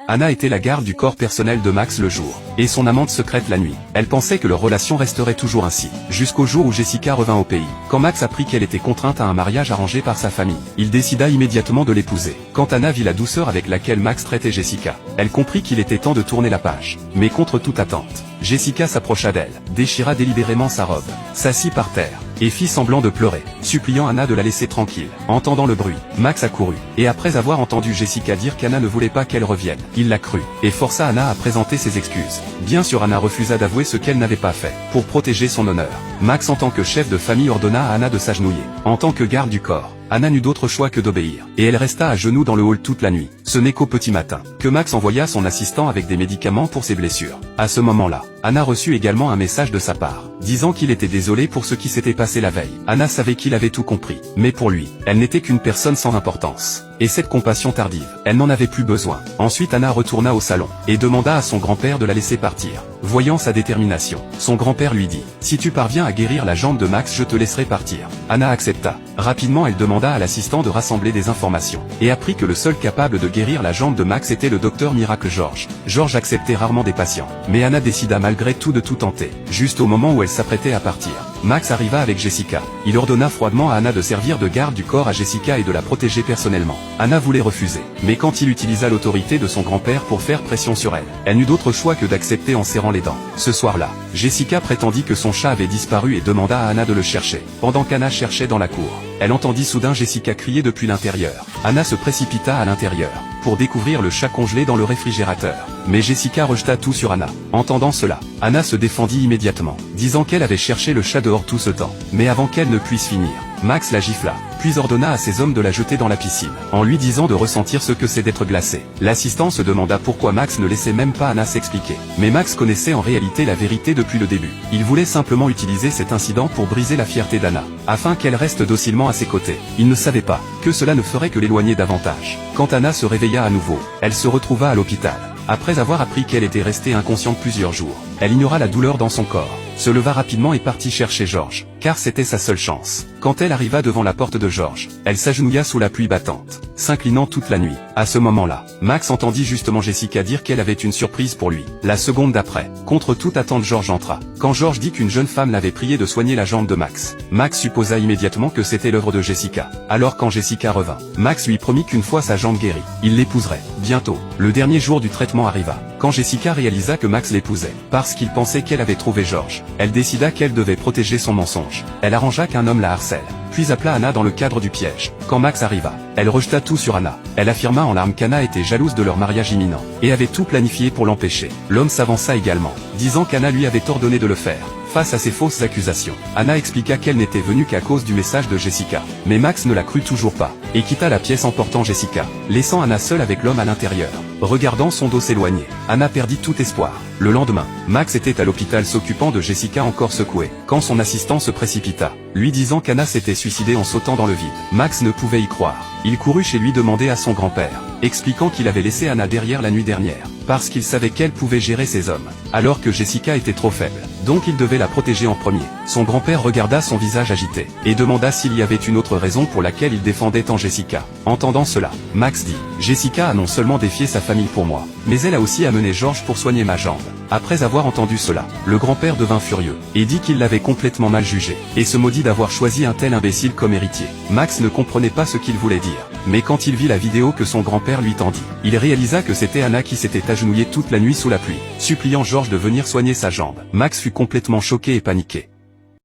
Anna était la garde du corps personnel de Max le jour, et son amante secrète la nuit. Elle pensait que leur relation resterait toujours ainsi, jusqu'au jour où Jessica revint au pays. Quand Max apprit qu'elle était contrainte à un mariage arrangé par sa famille, il décida immédiatement de l'épouser. Quand Anna vit la douceur avec laquelle Max traitait Jessica, elle comprit qu'il était temps de tourner la page. Mais contre toute attente, Jessica s'approcha d'elle, déchira délibérément sa robe, s'assit par terre, et fit semblant de pleurer, suppliant Anna de la laisser tranquille. Entendant le bruit, Max accourut, et après avoir entendu Jessica dire qu'Anna ne voulait pas qu'elle revienne, il la crut, et força Anna à présenter ses excuses. Bien sûr, Anna refusa d'avouer ce qu'elle n'avait pas fait, pour protéger son honneur. Max, en tant que chef de famille, ordonna à Anna de s'agenouiller. En tant que garde du corps, Anna n'eut d'autre choix que d'obéir, et elle resta à genoux dans le hall toute la nuit. Ce n'est qu'au petit matin que Max envoya son assistant avec des médicaments pour ses blessures. À ce moment-là, Anna reçut également un message de sa part, disant qu'il était désolé pour ce qui s'était passé la veille. Anna savait qu'il avait tout compris, mais pour lui, elle n'était qu'une personne sans importance. Et cette compassion tardive, elle n'en avait plus besoin. Ensuite, Anna retourna au salon, et demanda à son grand-père de la laisser partir. Voyant sa détermination, son grand-père lui dit « Si tu parviens à guérir la jambe de Max, je te laisserai partir. » Anna accepta. Rapidement, elle demanda à l'assistant de rassembler des informations, et apprit que le seul capable de guérir la jambe de Max était le docteur miracle George. George acceptait rarement des patients, mais Anna décida malgré tout de tout tenter. Juste au moment où elle s'apprêtait à partir, Max arriva avec Jessica. Il ordonna froidement à Anna de servir de garde du corps à Jessica et de la protéger personnellement. Anna voulait refuser, mais quand il utilisa l'autorité de son grand-père pour faire pression sur elle, elle n'eut d'autre choix que d'accepter en serrant les dents. Ce soir-là, Jessica prétendit que son chat avait disparu et demanda à Anna de le chercher. Pendant qu'Anna cherchait dans la cour, elle entendit soudain Jessica crier depuis l'intérieur. Anna se précipita à l'intérieur, pour découvrir le chat congelé dans le réfrigérateur. Mais Jessica rejeta tout sur Anna. Entendant cela, Anna se défendit immédiatement, disant qu'elle avait cherché le chat dehors tout ce temps. Mais avant qu'elle ne puisse finir, Max la gifla, puis ordonna à ses hommes de la jeter dans la piscine, en lui disant de ressentir ce que c'est d'être glacé. L'assistant se demanda pourquoi Max ne laissait même pas Anna s'expliquer. Mais Max connaissait en réalité la vérité depuis le début. Il voulait simplement utiliser cet incident pour briser la fierté d'Anna, afin qu'elle reste docilement à ses côtés. Il ne savait pas que cela ne ferait que l'éloigner davantage. Quand Anna se réveilla à nouveau, elle se retrouva à l'hôpital. Après avoir appris qu'elle était restée inconsciente plusieurs jours, elle ignora la douleur dans son corps, se leva rapidement et partit chercher George, car c'était sa seule chance. Quand elle arriva devant la porte de George, elle s'agenouilla sous la pluie battante, s'inclinant toute la nuit. À ce moment-là, Max entendit justement Jessica dire qu'elle avait une surprise pour lui. La seconde d'après, contre toute attente, George entra. Quand George dit qu'une jeune femme l'avait prié de soigner la jambe de Max, Max supposa immédiatement que c'était l'œuvre de Jessica. Alors quand Jessica revint, Max lui promit qu'une fois sa jambe guérie, il l'épouserait. Bientôt, le dernier jour du traitement arriva. Quand Jessica réalisa que Max l'épousait, parce qu'il pensait qu'elle avait trouvé George, elle décida qu'elle devait protéger son mensonge. Elle arrangea qu'un homme la harcèle, puis appela Anna dans le cadre du piège. Quand Max arriva, elle rejeta tout sur Anna. Elle affirma en larmes qu'Anna était jalouse de leur mariage imminent, et avait tout planifié pour l'empêcher. L'homme s'avança également, disant qu'Anna lui avait ordonné de le faire. Face à ces fausses accusations, Anna expliqua qu'elle n'était venue qu'à cause du message de Jessica. Mais Max ne la crut toujours pas, et quitta la pièce emportant Jessica, laissant Anna seule avec l'homme à l'intérieur. Regardant son dos s'éloigner, Anna perdit tout espoir. Le lendemain, Max était à l'hôpital s'occupant de Jessica encore secouée, quand son assistant se précipita, lui disant qu'Anna s'était suicidée en sautant dans le vide. Max ne pouvait y croire. Il courut chez lui demander à son grand-père, expliquant qu'il avait laissé Anna derrière la nuit dernière, parce qu'il savait qu'elle pouvait gérer ses hommes, alors que Jessica était trop faible, donc il devait la protéger en premier. Son grand-père regarda son visage agité, et demanda s'il y avait une autre raison pour laquelle il défendait tant Jessica. Entendant cela, Max dit « Jessica a non seulement défié sa famille pour moi, mais elle a aussi amené George pour soigner ma jambe. » Après avoir entendu cela, le grand-père devint furieux, et dit qu'il l'avait complètement mal jugé, et se maudit d'avoir choisi un tel imbécile comme héritier. Max ne comprenait pas ce qu'il voulait dire, mais quand il vit la vidéo que son grand-père lui tendit, il réalisa que c'était Anna qui s'était agenouillée toute la nuit sous la pluie, suppliant George de venir soigner sa jambe. Max fut complètement choqué et paniqué.